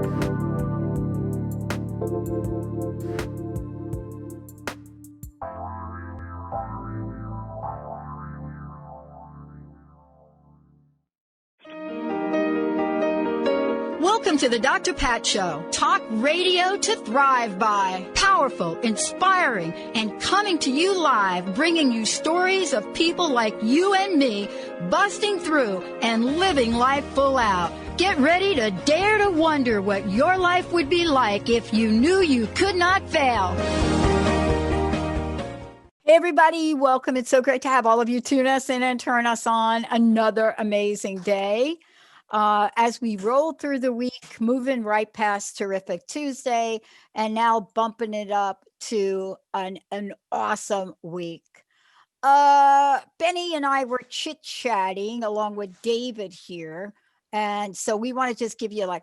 Welcome to the Dr. Pat Show. Talk radio to thrive by. Powerful, inspiring, and coming to you live, bringing you stories of people like you and me, busting through and living life full out. Get ready to dare to wonder what your life would be like if you knew you could not fail. Hey everybody, welcome. It's so great to have all of you tune us in and turn us on another amazing day. As we roll through the week, moving right past Terrific Tuesday, and now bumping it up to an awesome week. Benny and I were chit-chatting along with David here, and so we want to just give you I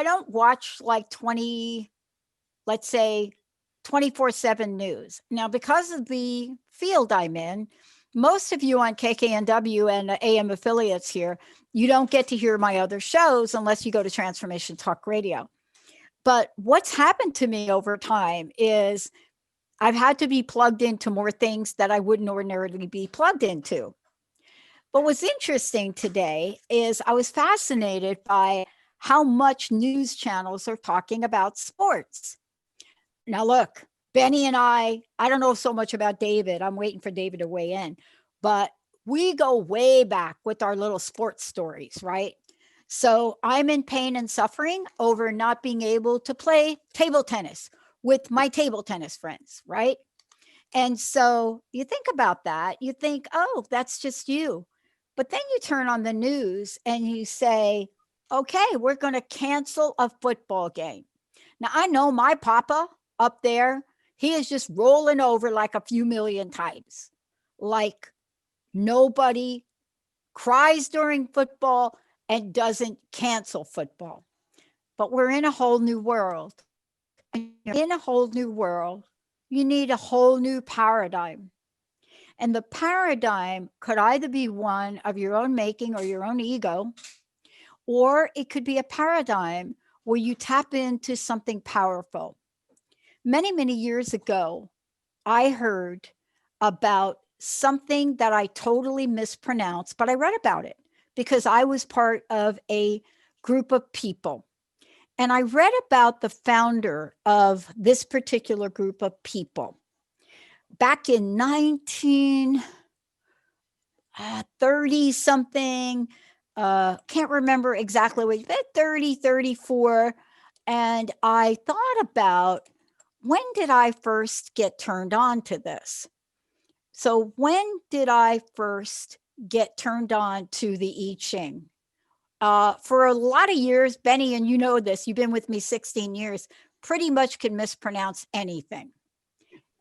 don't watch like 24/7 news. Now, because of the field I'm in, most of you on KKNW and AM affiliates here, you don't get to hear my other shows unless you go to Transformation Talk Radio. But what's happened to me over time is I've had to be plugged into more things that I wouldn't ordinarily be plugged into. But what's interesting today is I was fascinated by how much news channels are talking about sports. Now, look, Benny and I don't know so much about David. I'm waiting for David to weigh in, but we go way back with our little sports stories, right? So I'm in pain and suffering over not being able to play table tennis with my table tennis friends, right? And so you think about that, you think, oh, that's just you. But then you turn on the news and you say, okay, we're going to cancel a football game. Now, I know my papa up there, he is just rolling over like a few million times. Like nobody cries during football and doesn't cancel football. But we're in a whole new world. And in a whole new world, you need a whole new paradigm. And the paradigm could either be one of your own making or your own ego, or it could be a paradigm where you tap into something powerful. Many, many years ago, I heard about something that I totally mispronounced, but I read about it because I was part of a group of people. And I read about the founder of this particular group of people back in 1930 something. Can't remember exactly what, but 30, 34. And I thought about, when did I first get turned on to this? So when did I first get turned on to the I Ching? For a lot of years, Benny, and you know this, you've been with me 16 years, pretty much can mispronounce anything.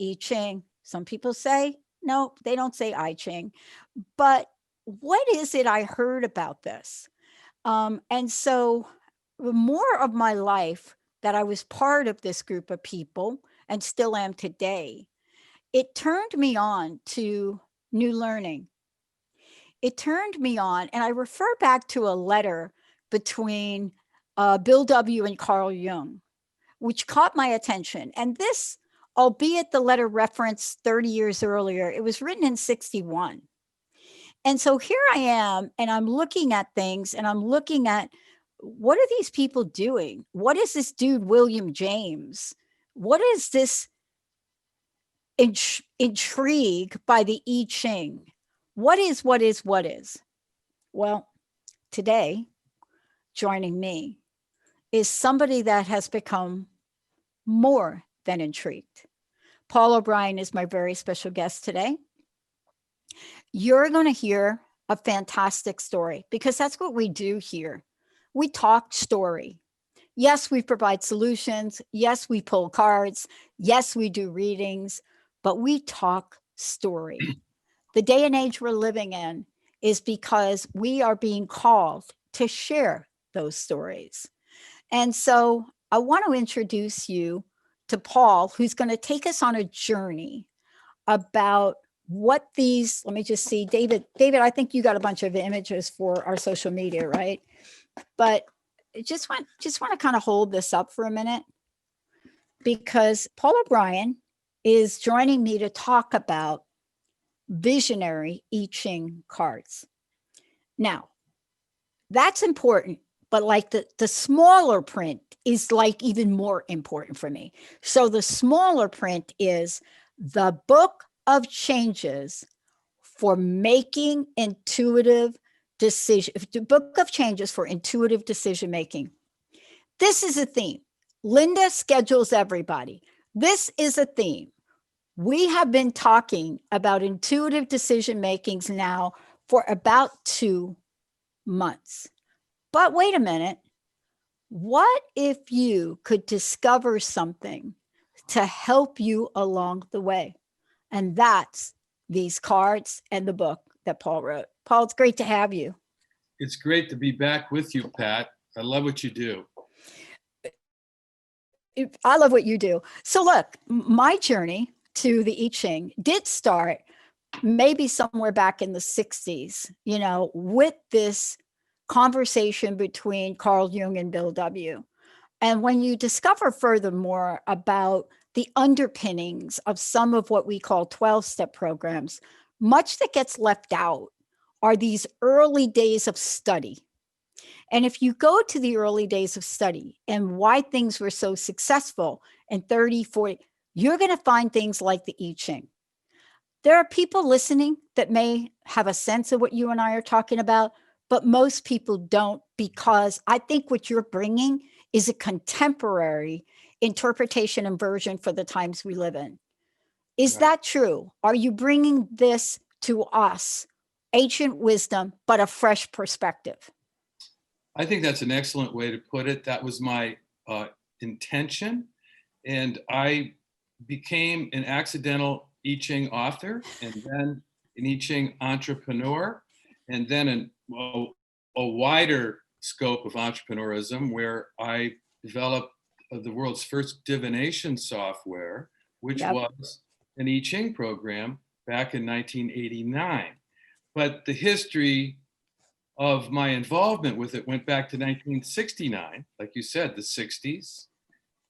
I Ching, some people say, no, they don't say I Ching. But what is it I heard about this? And so more of my life that I was part of this group of people and still am today, it turned me on to new learning. It turned me on, and I refer back to a letter between Bill W. and Carl Jung, which caught my attention. And this, albeit the letter referenced 30 years earlier, it was written in 61. And so here I am, and I'm looking at things, and I'm looking at, what are these people doing? What is this dude, William James? What is this intrigue by the I Ching? What is? Well, today, joining me is somebody that has become more than intrigued. Paul O'Brien is my very special guest today. You're going to hear a fantastic story, because that's what we do here. We talk story. Yes, we provide solutions. Yes, we pull cards. Yes, we do readings, but we talk story. The day and age we're living in is because we are being called to share those stories. And so I want to introduce you to Paul, who's going to take us on a journey about what these, let me just see, David, I think you got a bunch of images for our social media, right? But just want to kind of hold this up for a minute, because Paul O'Brien is joining me to talk about Visionary I Ching Cards. Now, that's important, but like the smaller print is like even more important for me. So the smaller print is the book of changes for making intuitive decision, the book of changes for intuitive decision making. This is a theme. Linda schedules everybody. This is a theme. We have been talking about intuitive decision makings now for about 2 months. But wait a minute. What if you could discover something to help you along the way? And that's these cards and the book that Paul wrote. Paul, it's great to have you. It's great to be back with you, Pat. I love what you do. I love what you do. So look, my journey to the I Ching did start maybe somewhere back in the 60s, with this conversation between Carl Jung and Bill W. And when you discover furthermore about the underpinnings of some of what we call 12-step programs, much that gets left out are these early days of study. And if you go to the early days of study and why things were so successful in 30, 40, you're going to find things like the I Ching. There are people listening that may have a sense of what you and I are talking about, but most people don't, because I think what you're bringing is a contemporary interpretation and version for the times we live in. Is that true? Are you bringing this to us, ancient wisdom, but a fresh perspective? I think that's an excellent way to put it. That was my intention. And I became an accidental I Ching author, and then an I Ching entrepreneur, and then a wider scope of entrepreneurism, where I developed the world's first divination software, which was an I Ching program back in 1989. But the history of my involvement with it went back to 1969, like you said, the 60s.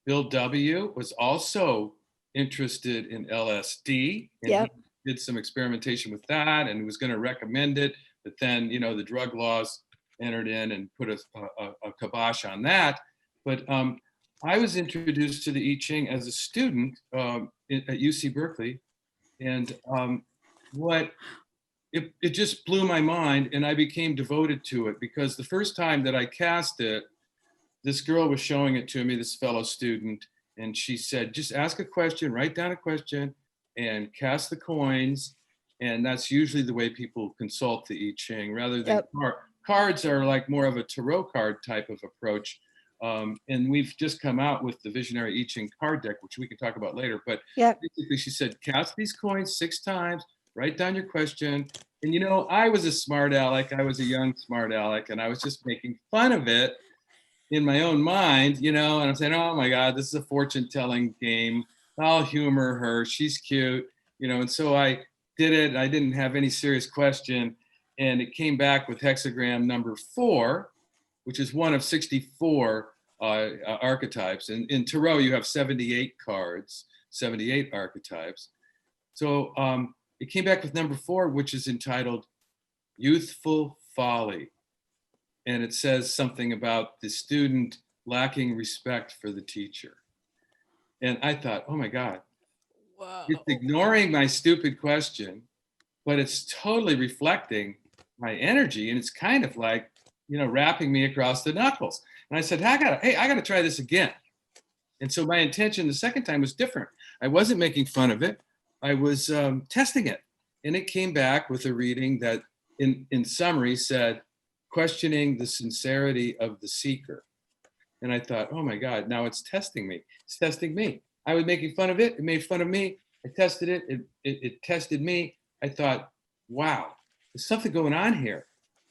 Bill W. was also interested in LSD, and he did some experimentation with that, and was going to recommend it, but then the drug laws entered in and put a kibosh on that. But I was introduced to the I Ching as a student at UC Berkeley, and it just blew my mind, and I became devoted to it, because the first time that I cast it, this girl was showing it to me, this fellow student, and she said, just ask a question, write down a question, and cast the coins. And that's usually the way people consult the I Ching, rather than cards are like more of a tarot card type of approach. And we've just come out with the Visionary I Ching card deck, which we can talk about later. But basically she said, cast these coins 6 times, write down your question. And I was a smart aleck. I was a young smart aleck, and I was just making fun of it in my own mind, and I'm saying, oh my God, this is a fortune telling game. I'll humor her. She's cute, and so I did it. I didn't have any serious question. And it came back with hexagram number 4, which is one of 64 archetypes. And in Tarot, you have 78 cards, 78 archetypes. So it came back with number 4, which is entitled Youthful Folly. And it says something about the student lacking respect for the teacher. And I thought, oh my God, it's ignoring my stupid question, but it's totally reflecting my energy. And it's kind of like, rapping me across the knuckles. And I said, I gotta try this again. And so my intention the second time was different. I wasn't making fun of it. I was testing it. And it came back with a reading that in summary said, questioning the sincerity of the seeker. And I thought, oh my God, now it's testing me. It's testing me. I was making fun of it. It made fun of me. I tested it. It tested me. I thought, wow, there's something going on here.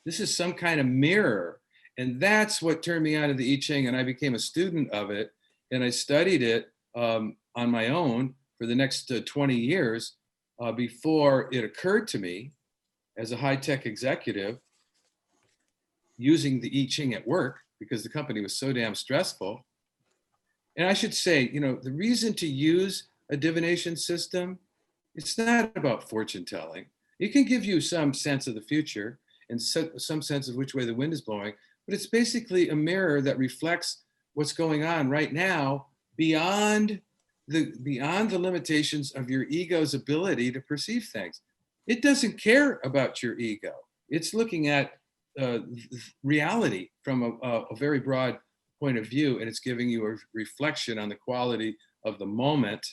This is some kind of mirror. And that's what turned me out of the I Ching. And I became a student of it. And I studied it on my own for the next 20 years before it occurred to me as a high-tech executive, using the I Ching at work, because the company was so damn stressful. And I should say, the reason to use a divination system, it's not about fortune telling. It can give you some sense of the future and some sense of which way the wind is blowing, but it's basically a mirror that reflects what's going on right now beyond the limitations of your ego's ability to perceive things. It doesn't care about your ego. It's looking at reality from a very broad point of view, and it's giving you a reflection on the quality of the moment,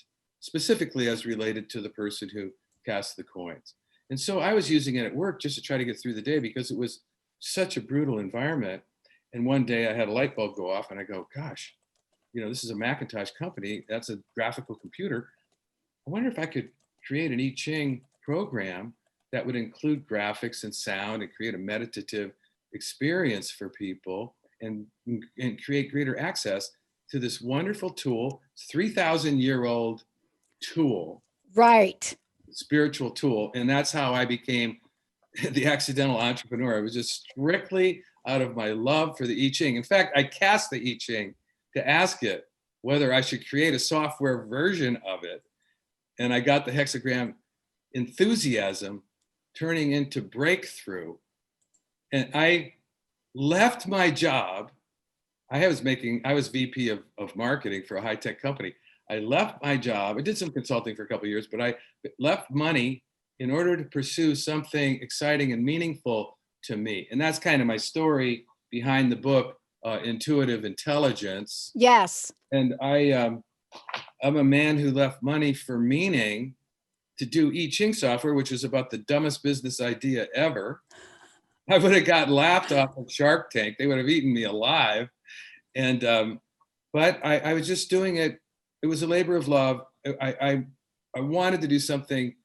specifically as related to the person who cast the coins. And so I was using it at work just to try to get through the day because it was such a brutal environment. And one day I had a light bulb go off and I go, gosh, this is a Macintosh company. That's a graphical computer. I wonder if I could create an I Ching program that would include graphics and sound and create a meditative experience for people and create greater access to this wonderful tool, 3,000-year-old tool. Right. Spiritual tool. And that's how I became the accidental entrepreneur. It was just strictly out of my love for the I Ching. In fact, I cast the I Ching to ask it whether I should create a software version of it. And I got the hexagram enthusiasm turning into breakthrough. And I left my job. I was VP of marketing for a high-tech company. I left my job. I did some consulting for a couple of years, but I left money in order to pursue something exciting and meaningful to me. And that's kind of my story behind the book, Intuitive Intelligence. Yes. And I'm a man who left money for meaning to do I Ching software, which was about the dumbest business idea ever. I would have got laughed off of Shark Tank. They would have eaten me alive. And but I was just doing it. It was a labor of love. I wanted to do something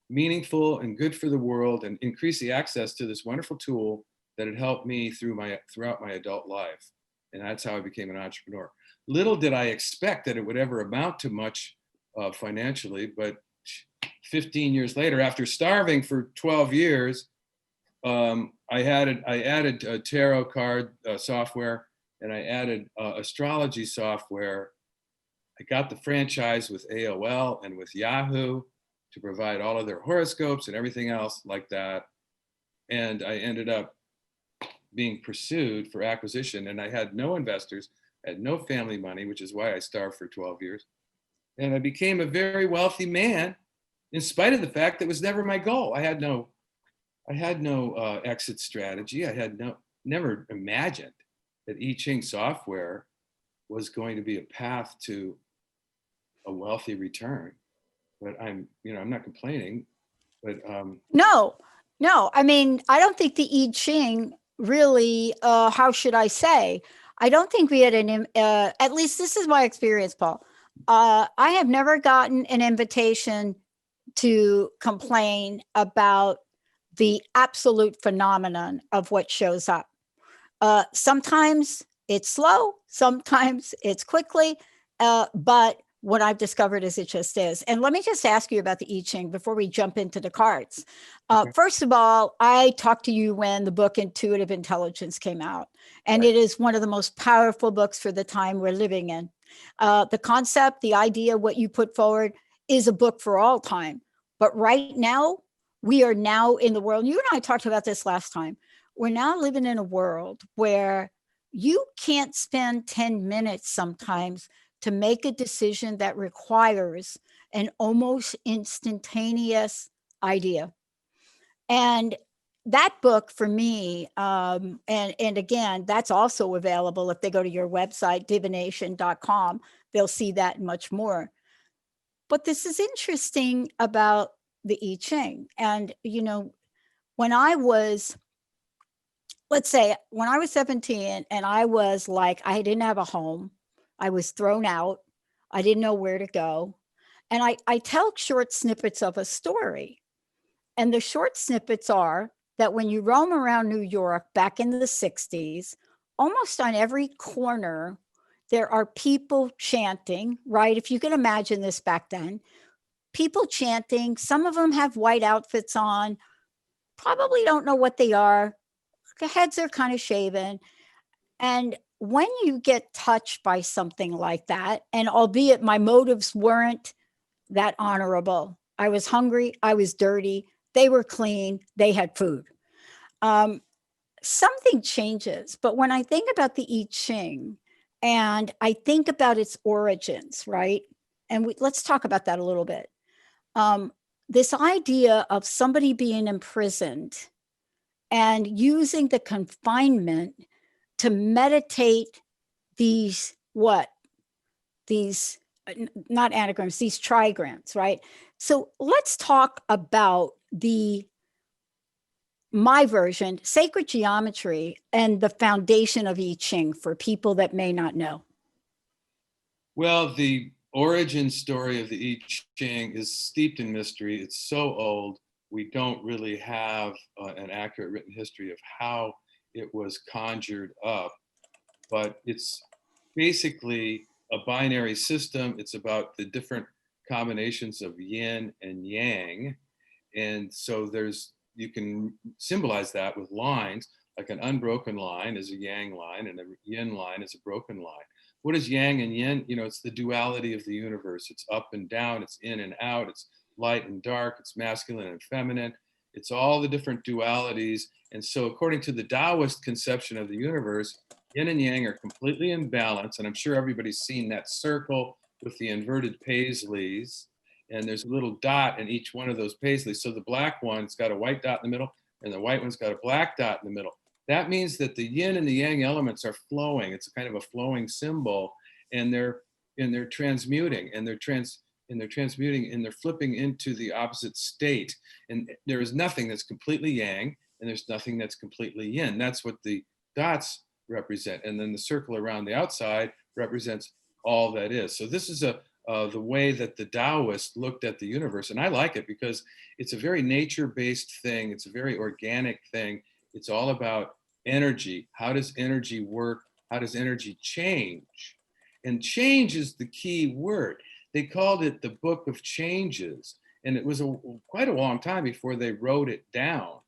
meaningful and good for the world and increase the access to this wonderful tool that had helped me throughout my adult life. And that's how I became an entrepreneur. Little did I expect that it would ever amount to much financially, but 15 years later, after starving for 12 years, I added tarot card software, and I added astrology software. I got the franchise with AOL and with Yahoo to provide all of their horoscopes and everything else like that. And I ended up being pursued for acquisition, and I had no investors, had no family money, which is why I starved for 12 years. And I became a very wealthy man in spite of the fact that it was never my goal. I had no exit strategy. I had never imagined that I Ching software was going to be a path to a wealthy return. But I'm not complaining. But No. I mean, I don't think the I Ching really. How should I say? I don't think we had at least this is my experience, Paul. I have never gotten an invitation to complain about the absolute phenomenon of what shows up. Sometimes it's slow, sometimes it's quickly, but what I've discovered is it just is. And let me just ask you about the I Ching before we jump into the cards. Okay. First of all, I talked to you when the book Intuitive Intelligence came out, and Right. It is one of the most powerful books for the time we're living in. The concept, the idea, what you put forward is a book for all time. But right now, we are now in the world. You and I talked about this last time. We're now living in a world where you can't spend 10 minutes sometimes to make a decision that requires an almost instantaneous idea. And that book for me, and again, that's also available if they go to your website, divination.com, they'll see that and much more. But this is interesting about the I Ching. And, when I was, let's say, when I was 17 and I was like, I didn't have a home, I was thrown out, I didn't know where to go. And I tell short snippets of a story. And the short snippets are that when you roam around New York back in the 60s, almost on every corner, there are people chanting, right? If you can imagine this back then, people chanting. Some of them have white outfits on, probably don't know what they are. The heads are kind of shaven. And when you get touched by something like that, and albeit my motives weren't that honorable, I was hungry, I was dirty, they were clean, they had food. Something changes. But when I think about the I Ching and I think about its origins, right? And let's talk about that a little bit. This idea of somebody being imprisoned and using the confinement to meditate these, these, not anagrams, these trigrams, right? So let's talk about my version, sacred geometry, and the foundation of I Ching for people that may not know. Well, the origin story of the I Ching is steeped in mystery. It's so old. We don't really have an accurate written history of how it was conjured up, but it's basically a binary system. It's about the different combinations of yin and yang. And so you can symbolize that with lines, like an unbroken line is a yang line and a yin line is a broken line. What is yang and yin? It's the duality of the universe. It's up and down, it's in and out, it's light and dark, it's masculine and feminine. It's all the different dualities. And so according to the Taoist conception of the universe, yin and yang are completely in balance. And I'm sure everybody's seen that circle with the inverted paisleys. And there's a little dot in each one of those paisleys. So the black one's got a white dot in the middle, and the white one's got a black dot in the middle. That means that the yin and the yang elements are flowing. It's kind of a flowing symbol, and they're transmuting, and they're transmuting, and they're flipping into the opposite state. And there is nothing that's completely yang, and there's nothing that's completely yin. That's what the dots represent. And then the circle around the outside represents all that is. So this is the way that the Taoists looked at the universe. And I like it because it's a very nature-based thing. It's a very organic thing. It's all about energy. How does energy work? How does energy change? And change is the key word. They called it the Book of Changes. And it was quite a long time before they wrote it down.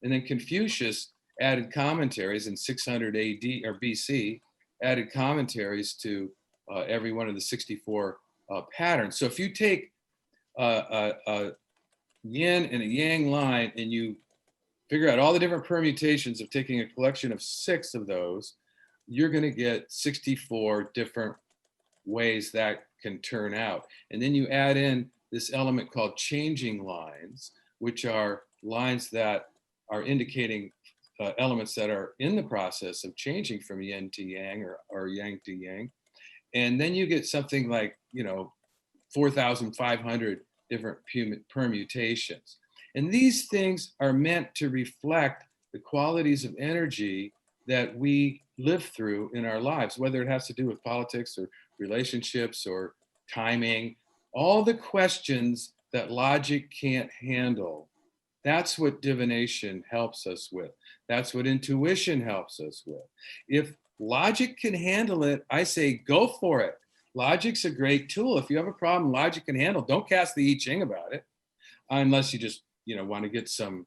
And then Confucius added commentaries in 600 AD or BC, added commentaries to every one of the 64 patterns. So if you take a yin and a yang line and you figure out all the different permutations of taking a collection of 6 of those, you're going to get 64 different ways that can turn out. And then you add in this element called changing lines, which are lines that are indicating elements that are in the process of changing from yin to yang or yang to yang. And then you get something like, 4,500 different permutations. And these things are meant to reflect the qualities of energy that we live through in our lives, whether it has to do with politics or relationships or timing, all the questions that logic can't handle. That's what divination helps us with. That's what intuition helps us with. If logic can handle it, I say go for it. Logic's a great tool. If you have a problem logic can handle, don't cast the I Ching about it, unless you just want to get some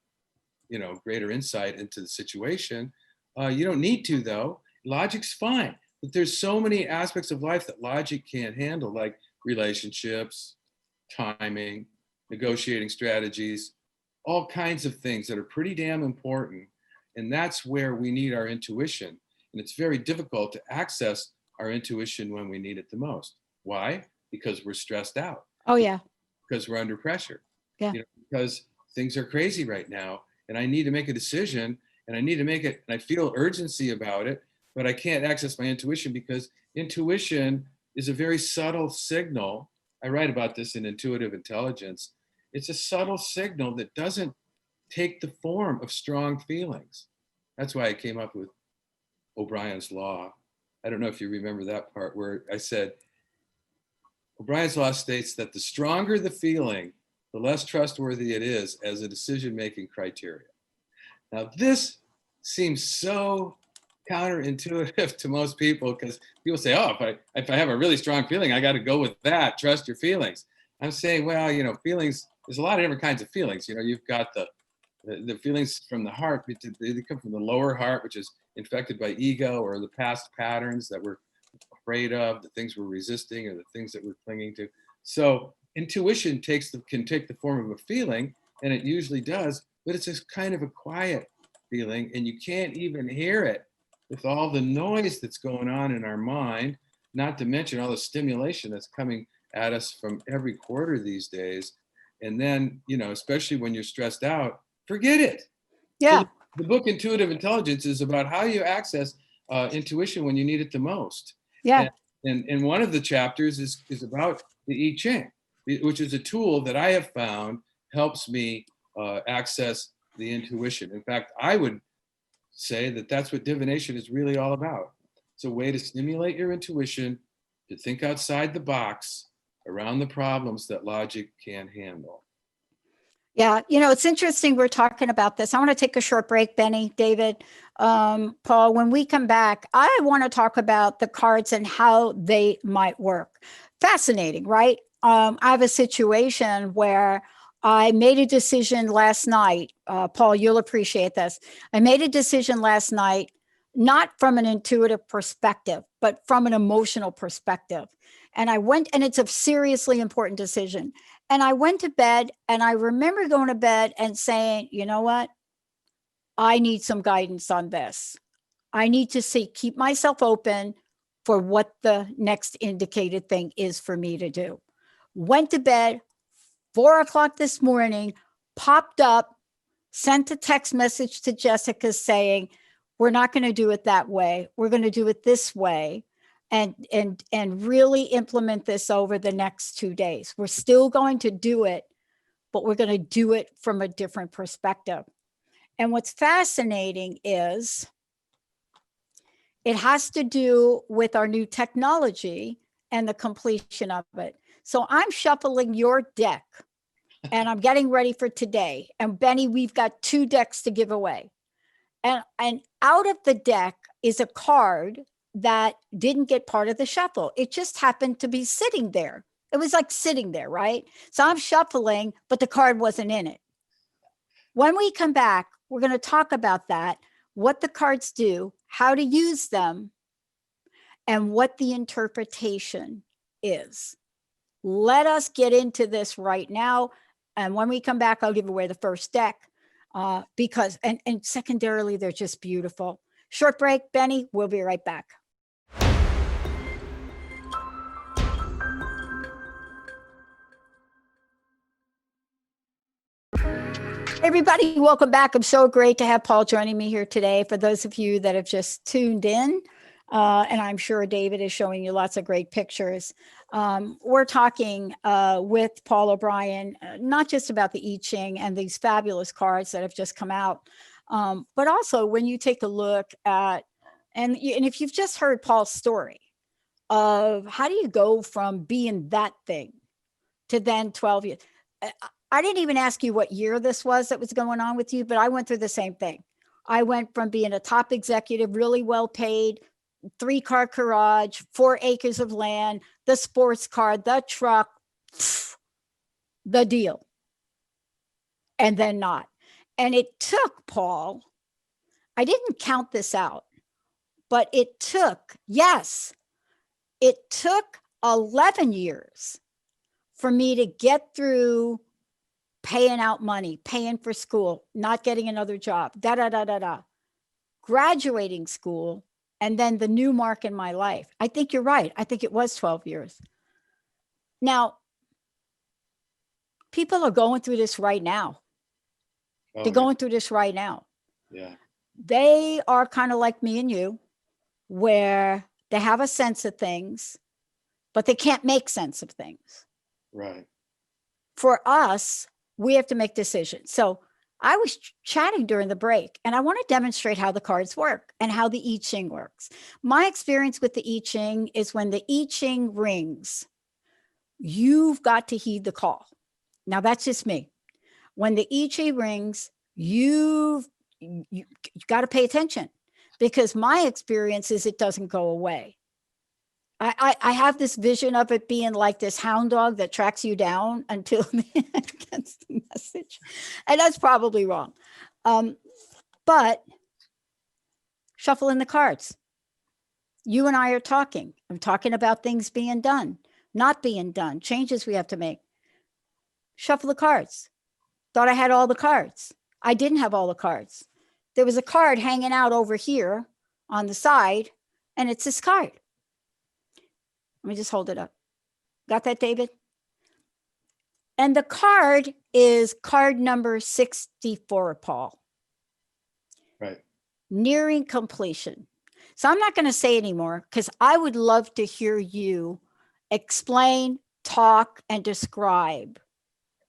greater insight into the situation. You don't need to, though. Logic's fine, but there's so many aspects of life that logic can't handle, like relationships, timing, negotiating strategies, all kinds of things that are pretty damn important. And that's where we need our intuition. And it's very difficult to access our intuition when we need it the most. Why? Because we're stressed out. Oh, yeah. Because we're under pressure. Yeah. Because things are crazy right now, and I need to make a decision, and I need to make it, and I feel urgency about it, but I can't access my intuition because intuition is a very subtle signal. I write about this in Intuitive Intelligence. It's a subtle signal that doesn't take the form of strong feelings. That's why I came up with O'Brien's Law. I don't know if you remember that part where I said, O'Brien's Law states that the stronger the feeling, the less trustworthy it is as a decision-making criteria. Now, this seems so counterintuitive to most people because people say, oh, if I have a really strong feeling, I got to go with that, trust your feelings. I'm saying, well, feelings, there's a lot of different kinds of feelings. You've got the The feelings from the heart, they come from the lower heart, which is infected by ego or the past patterns that we're afraid of, the things we're resisting, or the things that we're clinging to. So intuition can take the form of a feeling, and it usually does, but it's just kind of a quiet feeling, and you can't even hear it with all the noise that's going on in our mind, not to mention all the stimulation that's coming at us from every quarter these days. And then, especially when you're stressed out, forget it. So Yeah. the book Intuitive Intelligence is about how you access intuition when you need it the most. Yeah. And one of the chapters is about the I Ching, which is a tool that I have found helps me access the intuition. In fact, I would say that that's what divination is really all about. It's a way to stimulate your intuition, to think outside the box around the problems that logic can't handle. Yeah, it's interesting we're talking about this. I want to take a short break, Benny, David, Paul. When we come back, I want to talk about the cards and how they might work. Fascinating, right? I have a situation where I made a decision last night. Paul, you'll appreciate this. I made a decision last night, not from an intuitive perspective, but from an emotional perspective. And I went, and it's a seriously important decision. And I went to bed, and I remember going to bed and saying, you know what? I need some guidance on this. I need to keep myself open for what the next indicated thing is for me to do. Went to bed, 4 o'clock this morning, popped up, sent a text message to Jessica saying, we're not going to do it that way. We're going to do it this way. And really implement this over the next 2 days. We're still going to do it, but we're going to do it from a different perspective. And what's fascinating is it has to do with our new technology and the completion of it. So I'm shuffling your deck, and I'm getting ready for today. And Benny, we've got 2 decks to give away. And out of the deck is a card that didn't get part of the shuffle. It just happened to be sitting there. It was like sitting there, right? So I'm shuffling, but the card wasn't in it. When we come back, we're going to talk about that, what the cards do, how to use them, and what the interpretation is. Let us get into this right now. And when we come back, I'll give away the first deck because, and secondarily, they're just beautiful. Short break, Benny, we'll be right back. Everybody, welcome back. I'm so great to have Paul joining me here today. For those of you that have just tuned in, and I'm sure David is showing you lots of great pictures. We're talking with Paul O'Brien, not just about the I Ching and these fabulous cards that have just come out, but also when you take a look at, and if you've just heard Paul's story of how do you go from being that thing to then 12 years. I didn't even ask you what year this was that was going on with you, but I went through the same thing. I went from being a top executive, really well paid, 3-car garage, 4 acres of land, the sports car, the truck, the deal. And then not. And it took, Paul, I didn't count this out, but it took 11 years for me to get through paying out money, paying for school, not getting another job, graduating school, and then the new mark in my life. I think you're right. I think it was 12 years. Now, people are going through this right now. They're going through this right now. Yeah. They are kind of like me and you, where they have a sense of things, but they can't make sense of things. Right. For us, we have to make decisions. So I was chatting during the break, and I want to demonstrate how the cards work and how the I Ching works. My experience with the I Ching is when the I Ching rings, you've got to heed the call. Now, that's just me. When the I Ching rings, you've got to pay attention, because my experience is it doesn't go away. I have this vision of it being like this hound dog that tracks you down until it gets the message. And that's probably wrong. But shuffling the cards. You and I are talking. I'm talking about things being done, not being done, changes we have to make. Shuffle the cards. Thought I had all the cards. I didn't have all the cards. There was a card hanging out over here on the side, and it's this card. Let me just hold it up. Got that, David? And the card is card number 64, Paul. Right. Nearing completion. So I'm not going to say anymore because I would love to hear you explain, talk, and describe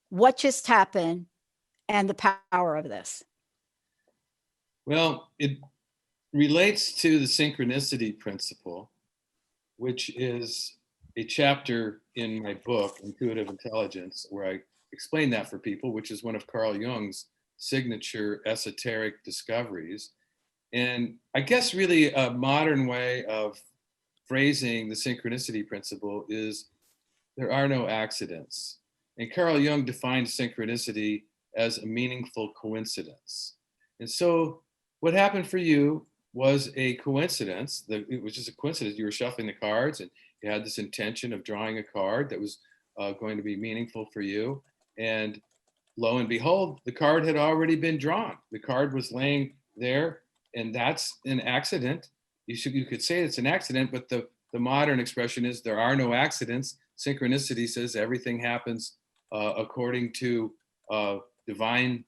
what just happened and the power of this. Well, it relates to the synchronicity principle, which is a chapter in my book, Intuitive Intelligence, where I explain that for people, which is one of Carl Jung's signature esoteric discoveries. And I guess really a modern way of phrasing the synchronicity principle is there are no accidents. And Carl Jung defined synchronicity as a meaningful coincidence. And so what happened for you was a coincidence. It was just a coincidence. You were shuffling the cards and you had this intention of drawing a card that was going to be meaningful for you. And lo and behold, the card had already been drawn. The card was laying there, and that's an accident. You could say it's an accident, but the modern expression is there are no accidents. Synchronicity says everything happens according to divine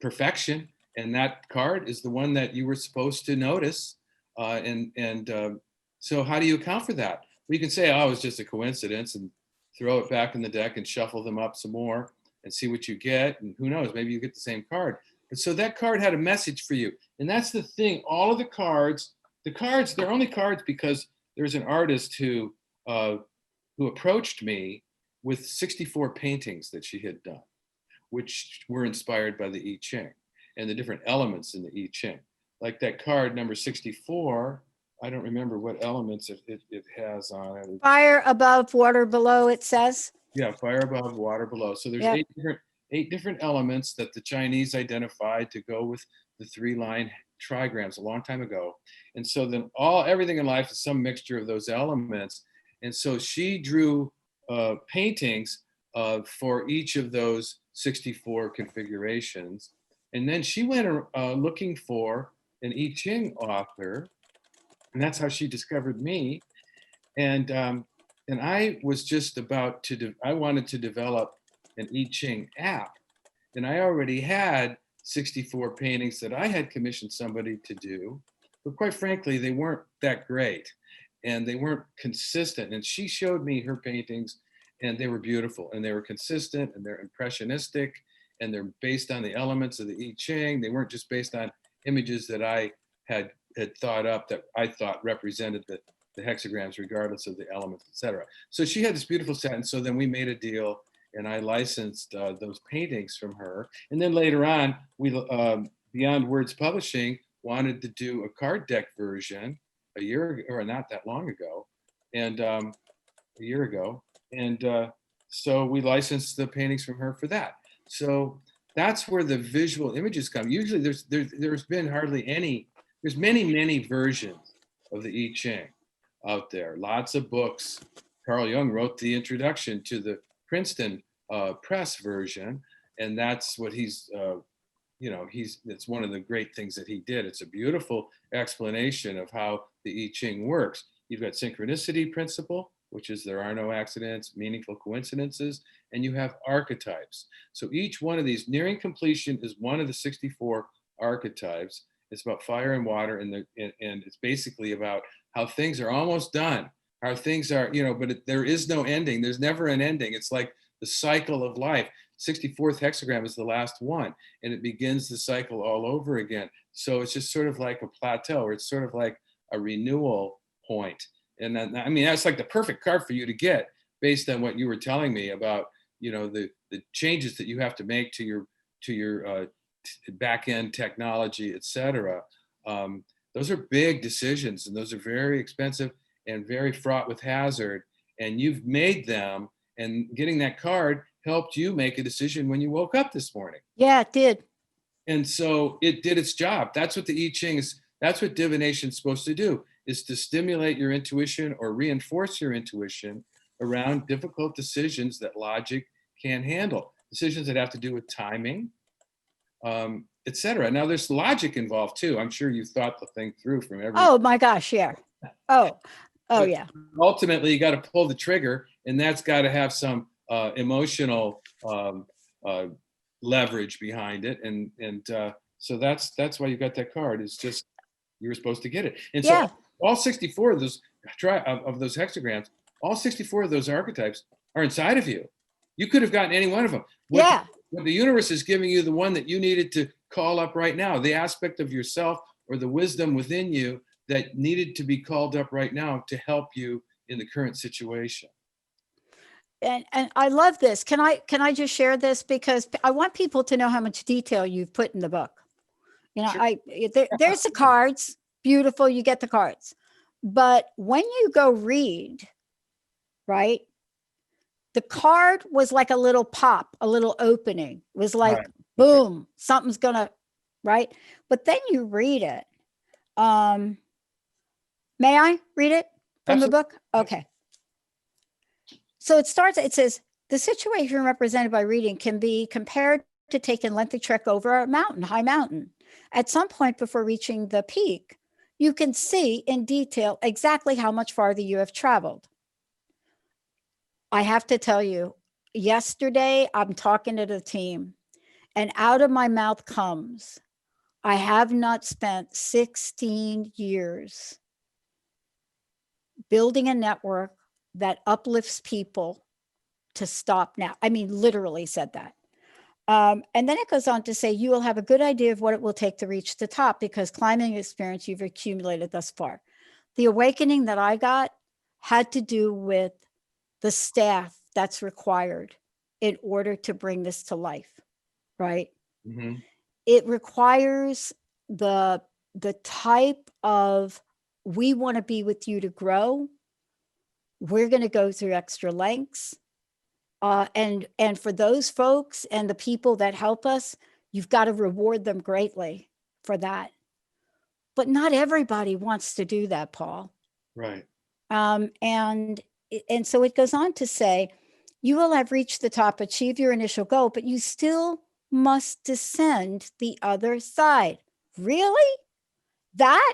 perfection, and that card is the one that you were supposed to notice. So how do you account for that? Well, you can say, oh, it was just a coincidence, and throw it back in the deck and shuffle them up some more and see what you get. And who knows, maybe you get the same card. But so that card had a message for you. And that's the thing. All of the cards, they're only cards because there's an artist who approached me with 64 paintings that she had done, which were inspired by the I Ching and the different elements in the I Ching. Like that card number 64, I don't remember what elements it has on it. Fire above, water below, it says. Yeah, fire above, water below. So there's Yep. eight different elements that the Chinese identified to go with the 3-line trigrams a long time ago. And so then everything in life is some mixture of those elements. And so she drew paintings for each of those 64 configurations. And then she went looking for an I Ching author, and that's how she discovered me. And I was just about to, I wanted to develop an I Ching app. And I already had 64 paintings that I had commissioned somebody to do. But quite frankly, they weren't that great and they weren't consistent. And she showed me her paintings and they were beautiful and they were consistent and they're impressionistic and they're based on the elements of the I Ching. They weren't just based on images that I had thought up that I thought represented the hexagrams regardless of the elements, etc. So she had this beautiful set. And so then we made a deal and I licensed those paintings from her. And then later on, we Beyond Words Publishing wanted to do a card deck version a year ago, or not that long ago, and a year ago. And so we licensed the paintings from her for that. So that's where the visual images come. Usually there's been hardly any, there's many versions of the I Ching out there. Lots of books. Carl Jung wrote the introduction to the Princeton press version, and that's what he's, it's one of the great things that he did. It's a beautiful explanation of how the I Ching works. You've got synchronicity principle, which is there are no accidents, meaningful coincidences, and you have archetypes. So each one of these, nearing completion is one of the 64 archetypes. It's about fire and water, and it's basically about how things are almost done, how things are, but there is no ending. There's never an ending. It's like the cycle of life. 64th hexagram is the last one, and it begins the cycle all over again. So it's just sort of like a plateau, or it's sort of like a renewal point. And then, I mean, that's like the perfect card for you to get based on what you were telling me about, the changes that you have to make to your back end technology, et cetera. Those are big decisions, and those are very expensive, and very fraught with hazard, and you've made them, and getting that card helped you make a decision when you woke up this morning. Yeah, it did. And so it did its job. That's what the I Ching is. That's what divination is supposed to do, is to stimulate your intuition or reinforce your intuition around difficult decisions that logic can't handle. Decisions that have to do with timing, etc. Now, there's logic involved too. I'm sure you thought the thing through from every. Oh my gosh, yeah. Oh But yeah. ultimately, you got to pull the trigger, and that's got to have some emotional leverage behind it, and so that's why you got that card. It's just you were supposed to get it, and so Yeah. all 64 of those hexagrams, all 64 of those archetypes are inside of you. You could have gotten any one of them. Yeah. What the universe is giving you, the one that you needed to call up right now, the aspect of yourself or the wisdom within you that needed to be called up right now to help you in the current situation. And I love this. Can I just share this, because I want people to know how much detail you've put in the book. You know, Sure. there's the cards, beautiful, you get the cards. But when you go read, right? The card was like a little pop, a little opening. It was like, Right. boom, something's gonna, right? But then you read it. May I read it from the book? Okay. So it says, the situation represented by reading can be compared to taking a lengthy trek over a mountain, high mountain. At some point before reaching the peak, you can see in detail exactly how much farther you have traveled. I have to tell you, yesterday I'm talking to the team, and out of my mouth comes, I have not spent 16 years building a network that uplifts people to stop now. I mean, literally said that. And then it goes on to say, you will have a good idea of what it will take to reach the top because climbing experience you've accumulated thus far. The awakening that I got had to do with the staff that's required in order to bring this to life, right? Mm-hmm. It requires the type of, we want to be with you to grow. We're going to go through extra lengths. And for those folks and the people that help us, you've got to reward them greatly for that. But not everybody wants to do that, Paul. Right. And so it goes on to say, you will have reached the top, achieve your initial goal, but you still must descend the other side. Really? That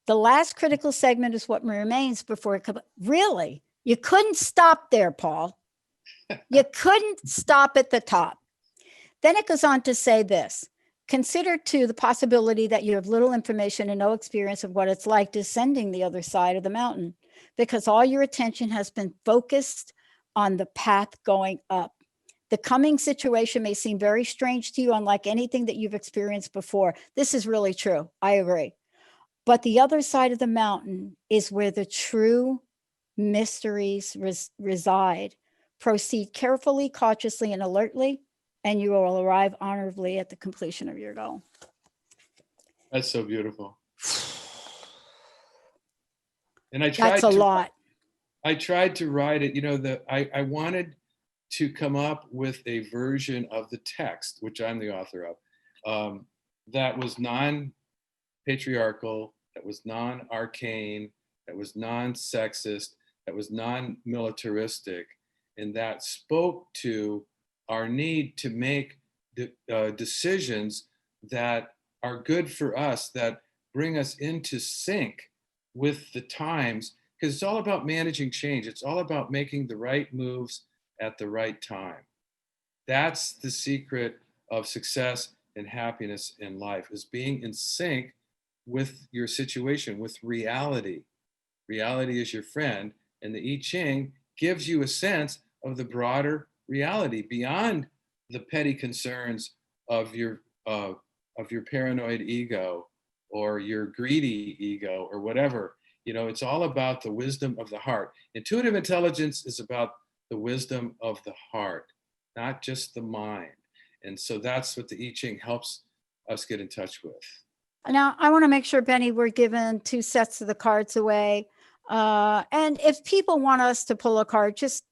the last critical segment is what remains before it comes. Really? You couldn't stop there, Paul. You couldn't stop at the top. Then it goes on to say this. Consider too the possibility that you have little information and no experience of what it's like descending the other side of the mountain, because all your attention has been focused on the path going up. The coming situation may seem very strange to you, unlike anything that you've experienced before. This is really true. I agree. But the other side of the mountain is where the true mysteries reside. Proceed carefully, cautiously, and alertly, and you will arrive honorably at the completion of your goal. That's so beautiful. And That's a lot. I tried to write it, you know, I wanted to come up with a version of the text, which I'm the author of, that was non-patriarchal, that was non-arcane, that was non-sexist, that was non-militaristic, and that spoke to our need to make decisions that are good for us, that bring us into sync with the times, because it's all about managing change. It's all about making the right moves at the right time. That's the secret of success and happiness in life, is being in sync with your situation, with reality. Reality is your friend, and the I Ching gives you a sense of the broader reality beyond the petty concerns of your paranoid ego or your greedy ego or whatever. You know, it's all about the wisdom of the heart. Intuitive intelligence is about the wisdom of the heart, not just the mind. And so that's what the I Ching helps us get in touch with. Now, I want to make sure, Benny, we're giving 2 sets of the cards away. And if people want us to pull a card, just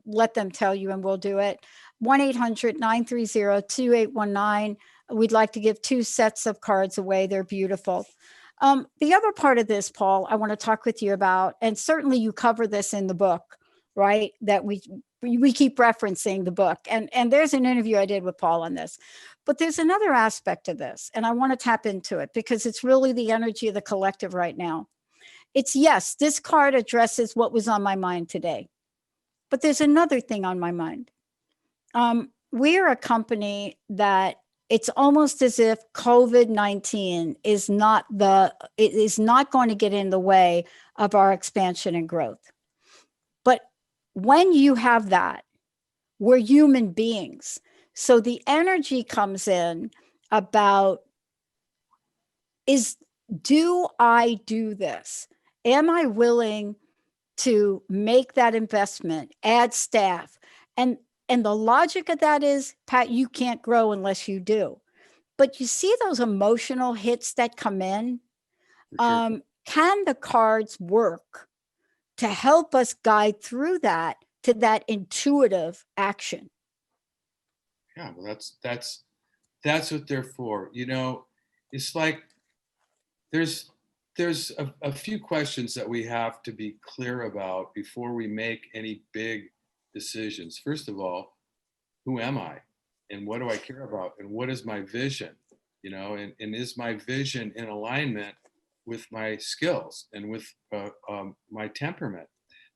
let them tell you and we'll do it. 1-800-930-2819. We'd like to give 2 sets of cards away. They're beautiful. The other part of this, Paul, I want to talk with you about, and certainly you cover this in the book, right? That we keep referencing the book. And there's an interview I did with Paul on this. But there's another aspect of this, and I want to tap into it because it's really the energy of the collective right now. It's, yes, this card addresses what was on my mind today. But there's another thing on my mind. We're a company that it's almost as if COVID-19 is not going to get in the way of our expansion and growth. But when you have that, we're human beings. So the energy comes in about do I do this? Am I willing to make that investment, add staff? And the logic of that is, Pat, you can't grow unless you do. But you see those emotional hits that come in? For sure. Can the cards work to help us guide through that to that intuitive action? Yeah, well, that's what they're for. It's like there's a few questions that we have to be clear about before we make any big decisions. First of all, who am I, and what do I care about, and what is my vision? And is my vision in alignment with my skills and with my temperament?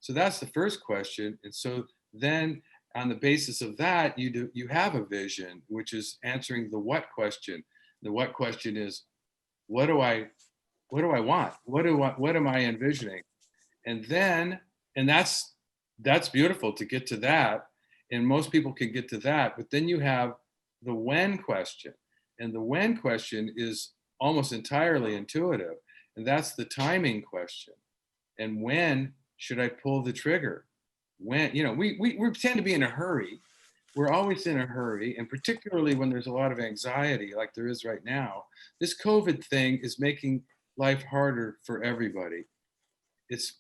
So that's the first question. And so then on the basis of that, you have a vision, which is answering the what question. The what question is, what do I want? What am I envisioning? And that's beautiful to get to that. And most people can get to that, but then you have the when question. And the when question is almost entirely intuitive. And that's the timing question. And when should I pull the trigger? When, we tend to be in a hurry. We're always in a hurry. And particularly when there's a lot of anxiety like there is right now, this COVID thing is making life harder for everybody.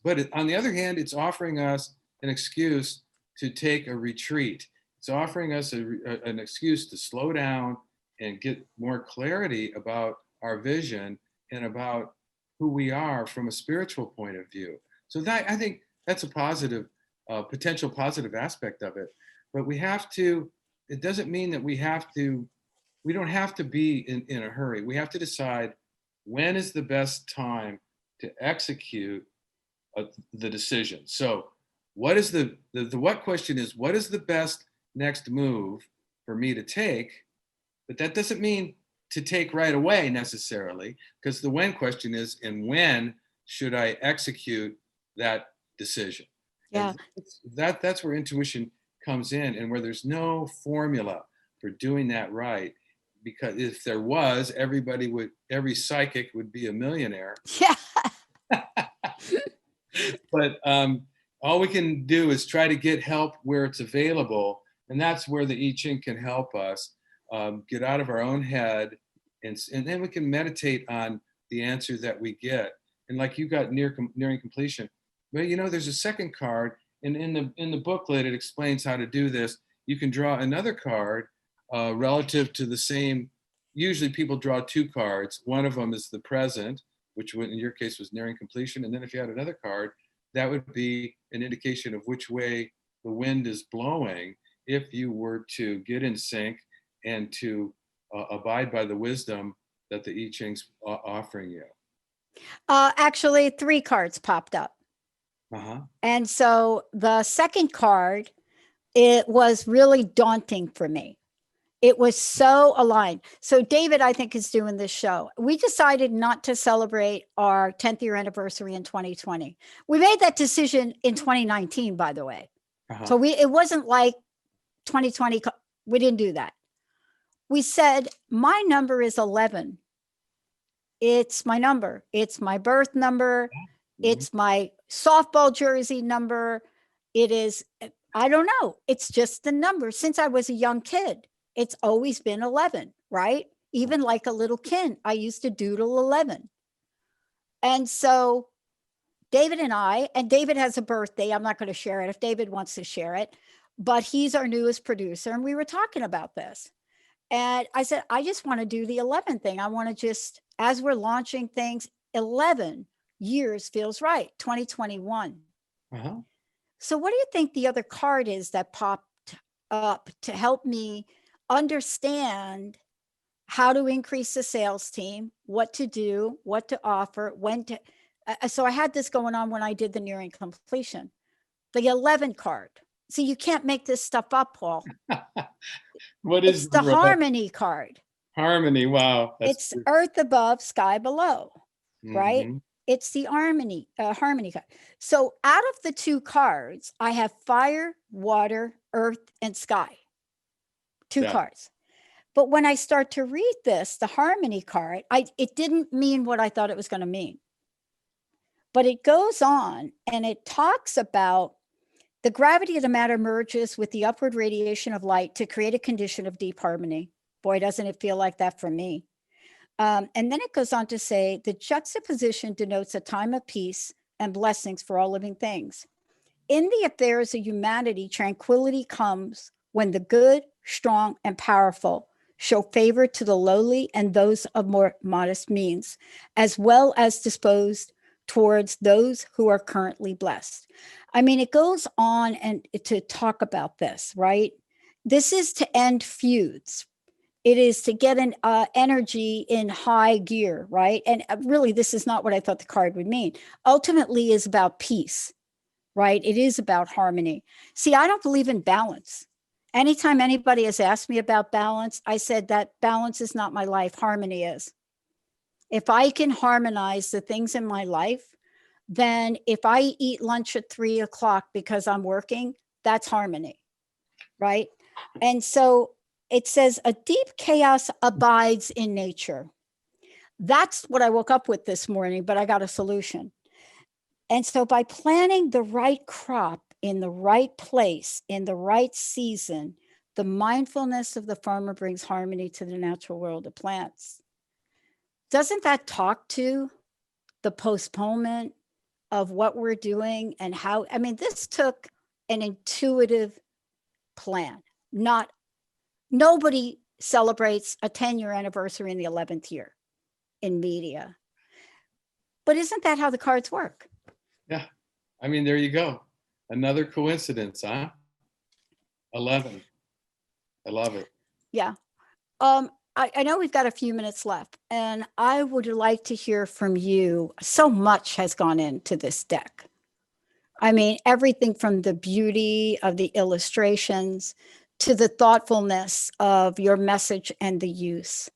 But on the other hand, it's offering us an excuse to take a retreat. It's offering us an excuse to slow down and get more clarity about our vision and about who we are from a spiritual point of view. So that, I think that's a positive, potential positive aspect of it. But it doesn't mean that we don't have to be in a hurry. We have to decide when is the best time to execute the decision. So what is the what question is, what is the best next move for me to take? But that doesn't mean to take right away necessarily, because the when question is, and when should I execute that decision? Yeah. And that's where intuition comes in, and where there's no formula for doing that right. Because if there was, every psychic would be a millionaire. Yeah. But all we can do is try to get help where it's available. And that's where the I Ching can help us get out of our own head. And then we can meditate on the answer that we get. And like you got nearing completion. But there's a second card. And in the booklet, it explains how to do this. You can draw another card relative to the same. Usually people draw 2 cards. One of them is the present, which in your case was nearing completion. And then if you had another card, that would be an indication of which way the wind is blowing if you were to get in sync and to abide by the wisdom that the I Ching's offering you. Actually, 3 cards popped up. Uh-huh. And so the second card, it was really daunting for me. It was so aligned. So David, I think, is doing this show. We decided not to celebrate our 10th year anniversary in 2020. We made that decision in 2019, by the way. Uh-huh. So it wasn't like 2020. We didn't do that. We said, my number is 11. It's my number. It's my birth number. Mm-hmm. It's my softball jersey number. It is, I don't know. It's just the number. Since I was a young kid, it's always been 11, right? even like a little kin. I used to doodle 11. And so David and David has a birthday. I'm not going to share it if David wants to share it, but he's our newest producer. And we were talking about this. And I said, I just want to do the 11 thing. I want to just, as we're launching things, 11 years feels right, 2021. Uh-huh. So what do you think the other card is that popped up to help me understand how to increase the sales team, what to do, what to offer, when to. So I had this going on when I did the nearing completion. The 11 card. See, you can't make this stuff up, Paul. What It's is the harmony card. harmony? Wow. It's earth above, sky below, right? Mm-hmm. It's the harmony card. So out of the two cards, I have fire, water, earth, and sky. Two cards. But when I start to read this, the harmony card, it didn't mean what I thought it was going to mean. But it goes on and it talks about the gravity of the matter merges with the upward radiation of light to create a condition of deep harmony. Boy, doesn't it feel like that for me. And then it goes on to say the juxtaposition denotes a time of peace and blessings for all living things. In the affairs of humanity, tranquility comes when the good, strong, and powerful show favor to the lowly and those of more modest means, as well as disposed towards those who are currently blessed. I mean, it goes on and to talk about this, right? This is to end feuds. It is to get an energy in high gear, right? And really, this is not what I thought the card would mean. Ultimately, is about peace, right? It is about harmony. See, I don't believe in balance. Anytime anybody has asked me about balance, I said that balance is not my life, harmony is. If I can harmonize the things in my life, then if I eat lunch at 3:00 because I'm working, that's harmony, right? And so it says a deep chaos abides in nature. That's what I woke up with this morning, but I got a solution. And so by planting the right crop in the right place, in the right season, the mindfulness of the farmer brings harmony to the natural world of plants. Doesn't that talk to the postponement of what we're doing and how? I mean, this took an intuitive plan. Nobody celebrates a 10-year anniversary in the 11th year in media. But isn't that how the cards work? Yeah. I mean, there you go. Another coincidence, huh? 11. I love it. Yeah. I know we've got a few minutes left, and I would like to hear from you. So much has gone into this deck. I mean, everything from the beauty of the illustrations to the thoughtfulness of your message and the use.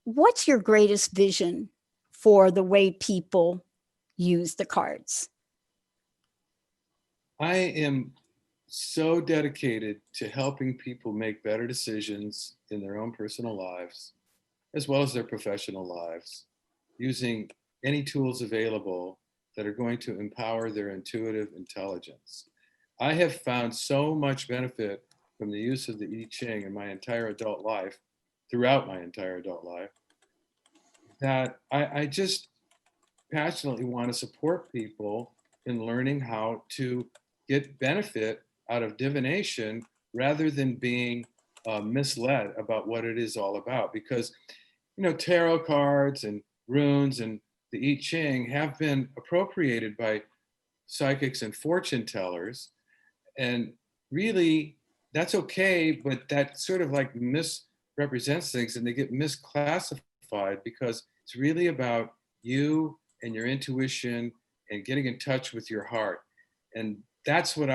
What's your greatest vision for the way people use the cards? I am so dedicated to helping people make better decisions in their own personal lives, as well as their professional lives, using any tools available that are going to empower their intuitive intelligence. I have found so much benefit from the use of the I Ching in my entire adult life, throughout my entire adult life, that I just passionately want to support people in learning how to get benefit out of divination rather than being misled about what it is all about. Because, tarot cards and runes and the I Ching have been appropriated by psychics and fortune tellers. And really, that's okay, but that sort of like misrepresents things and they get misclassified because it's really about you and your intuition and getting in touch with your heart. And that's what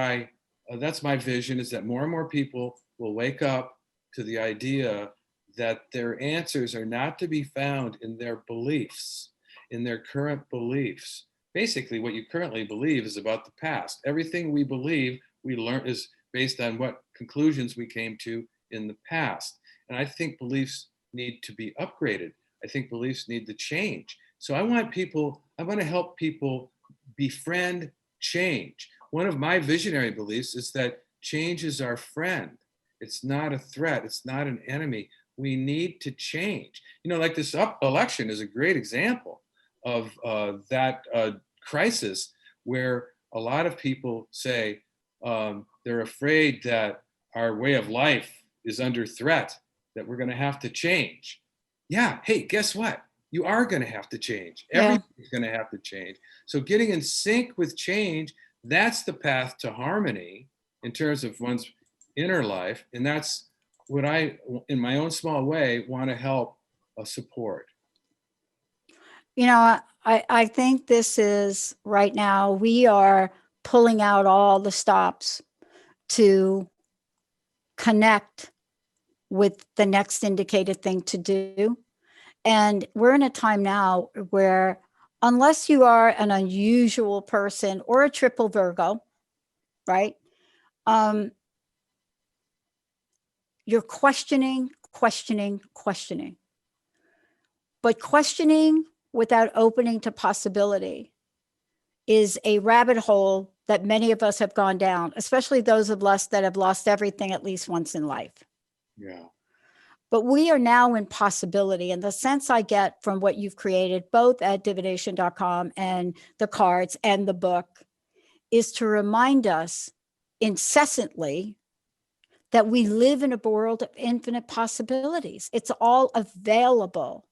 that's my vision, is that more and more people will wake up to the idea that their answers are not to be found in their beliefs, in their current beliefs. Basically, what you currently believe is about the past. Everything we believe, we learn is based on what conclusions we came to in the past. And I think beliefs need to be upgraded. I think beliefs need to change. So I want to help people befriend change. One of my visionary beliefs is that change is our friend. It's not a threat. It's not an enemy. we need to change. You know, like this election is a great example of that crisis where a lot of people say they're afraid that our way of life is under threat, that we're going to have to change. Yeah, hey, guess what? You are going to have to change. Yeah. Everything's going to have to change. So getting in sync with change, that's the path to harmony in terms of one's inner life. And that's what I, in my own small way, want to help support. You know, I think this is right now, we are pulling out all the stops to connect with the next indicated thing to do. And we're in a time now where, unless you are an unusual person or a triple Virgo, right? You're questioning. But questioning without opening to possibility is a rabbit hole that many of us have gone down, especially those of us that have lost everything at least once in life. Yeah. But we are now in possibility. And the sense I get from what you've created, both at divination.com and the cards and the book, is to remind us incessantly that we live in a world of infinite possibilities. It's all available.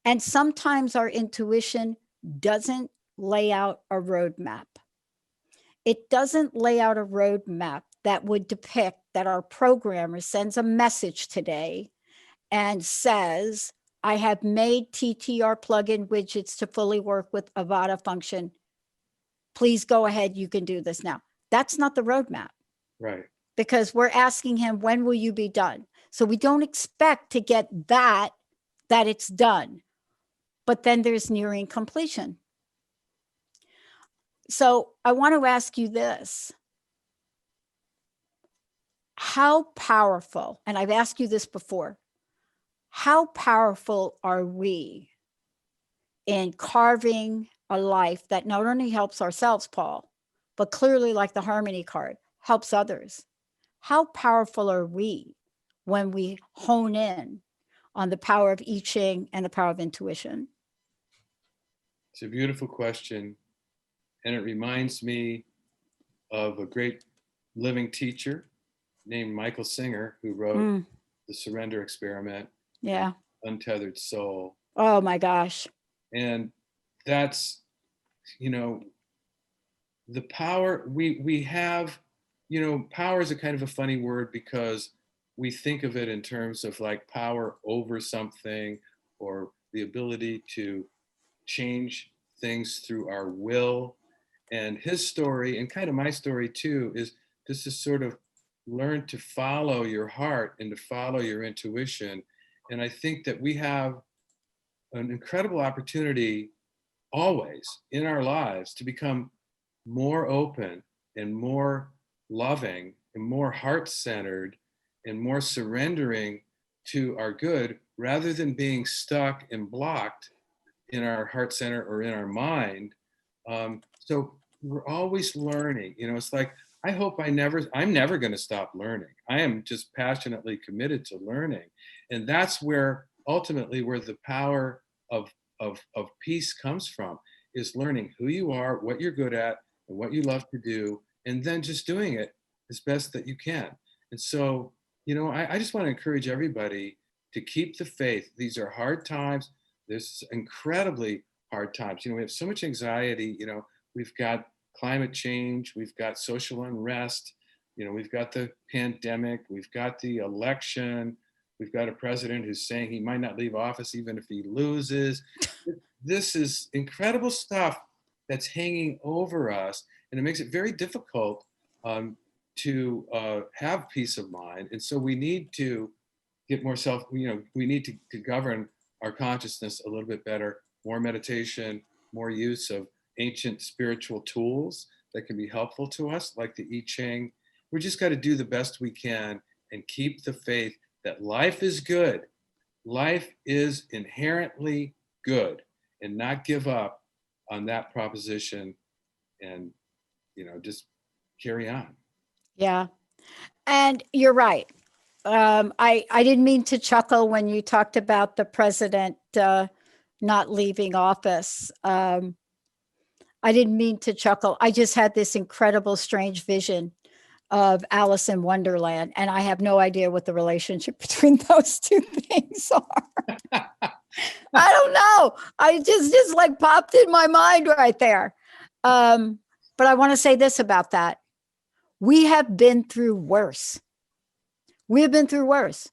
And sometimes our intuition doesn't lay out a roadmap. It doesn't lay out a roadmap that would depict that our programmer sends a message today and says, I have made TTR plugin widgets to fully work with Avada function. Please go ahead. You can do this now. That's not the roadmap. Right. Because we're asking him, when will you be done? So we don't expect to get that it's done. But then there's nearing completion. So I want to ask you this. How powerful, and I've asked you this before, how powerful are we in carving a life that not only helps ourselves, Paul, but clearly, like the Harmony card, helps others? How powerful are we when we hone in on the power of I Ching and the power of intuition? It's a beautiful question. And it reminds me of a great living teacher named Michael Singer, who wrote The Surrender Experiment, Yeah. Untethered Soul. Oh my gosh. And that's, you know, the power we have, you know, power is a kind of a funny word because we think of it in terms of like power over something or the ability to change things through our will. And his story, and kind of my story too, is just to sort of learn to follow your heart and to follow your intuition. And I think that we have an incredible opportunity always in our lives to become more open and more loving and more heart-centered and more surrendering to our good, rather than being stuck and blocked in our heart center or in our mind. So we're always learning. You know, it's like, I'm never going to stop learning. I am just passionately committed to learning. And that's where ultimately where the power of peace comes from, is learning who you are, what you're good at, and what you love to do, and then just doing it as best that you can. And so, you know, I just want to encourage everybody to keep the faith. These are hard times. There's incredibly hard times. You know, we have so much anxiety. You know, we've got climate change, we've got social unrest, you know, we've got the pandemic, we've got the election, we've got a president who's saying he might not leave office even if he loses. This is incredible stuff that's hanging over us, and it makes it very difficult to have peace of mind. And so we need to get more we need to govern our consciousness a little bit better, more meditation, more use of ancient spiritual tools that can be helpful to us, like the I Ching. We just got to do the best we can and keep the faith that life is good. Life is inherently good, and not give up on that proposition, and, you know, just carry on. Yeah. And you're right. I didn't mean to chuckle when you talked about the president not leaving office. I didn't mean to chuckle. I just had this incredible, strange vision of Alice in Wonderland, and I have no idea what the relationship between those two things are. I don't know. I just like popped in my mind right there. But I want to say this about that. We have been through worse. We have been through worse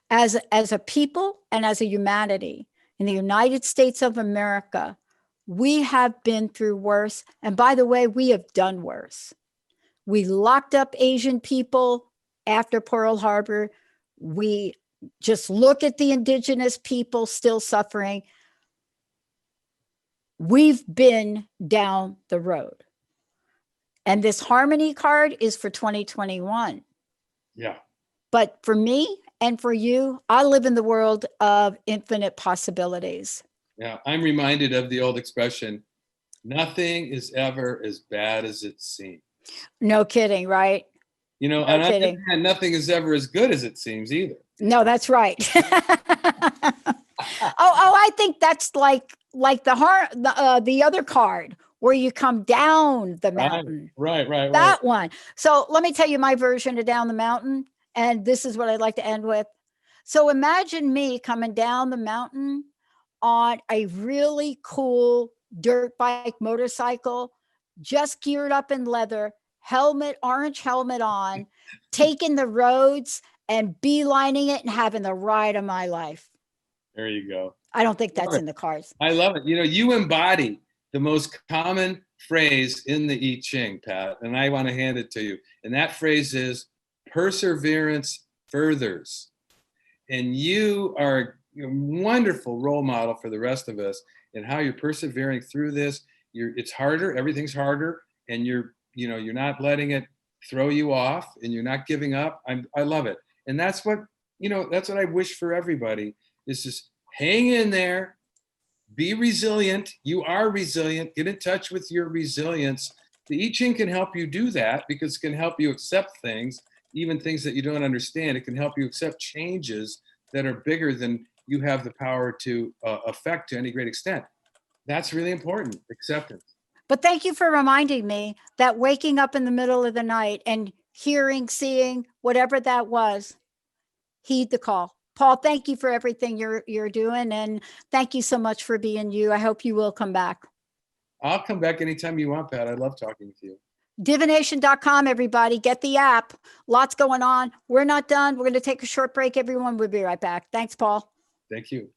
as a people and as a humanity in the United States of America. We have been through worse. And by the way, we have done worse. We locked up Asian people after Pearl Harbor. We just look at the indigenous people still suffering. We've been down the road. And this Harmony card is for 2021. Yeah. But for me and for you, I live in the world of infinite possibilities. Yeah. I'm reminded of the old expression, nothing is ever as bad as it seems. No kidding, right? You know, No and kidding. nothing is ever as good as it seems either. No, that's right. I think that's like the other card where you come down the mountain. Right. That one. So let me tell you my version of down the mountain, and this is what I'd like to end with. So imagine me coming down the mountain on a really cool dirt bike motorcycle, just geared up in leather, orange helmet on, taking the roads and beelining it and having the ride of my life. There you go. I don't think that's in the cards. I love it. You know, you embody the most common phrase in the I Ching, Pat, and I want to hand it to you. And that phrase is perseverance furthers. And you are a wonderful role model for the rest of us in how you're persevering through this. It's harder, everything's harder, and you're not letting it throw you off, and you're not giving up. I love it. And that's what I wish for everybody, is just hang in there, be resilient. You are resilient. Get in touch with your resilience. The I Ching can help you do that, because it can help you accept things, even things that you don't understand. It can help you accept changes that are bigger than you have the power to affect to any great extent. That's really important, acceptance. But thank you for reminding me that waking up in the middle of the night and hearing, seeing, whatever that was, heed the call. Paul, thank you for everything you're doing. And thank you so much for being you. I hope you will come back. I'll come back anytime you want, Pat. I love talking with you. Divination.com, everybody. Get the app. Lots going on. We're not done. We're going to take a short break, everyone. We'll be right back. Thanks, Paul. Thank you.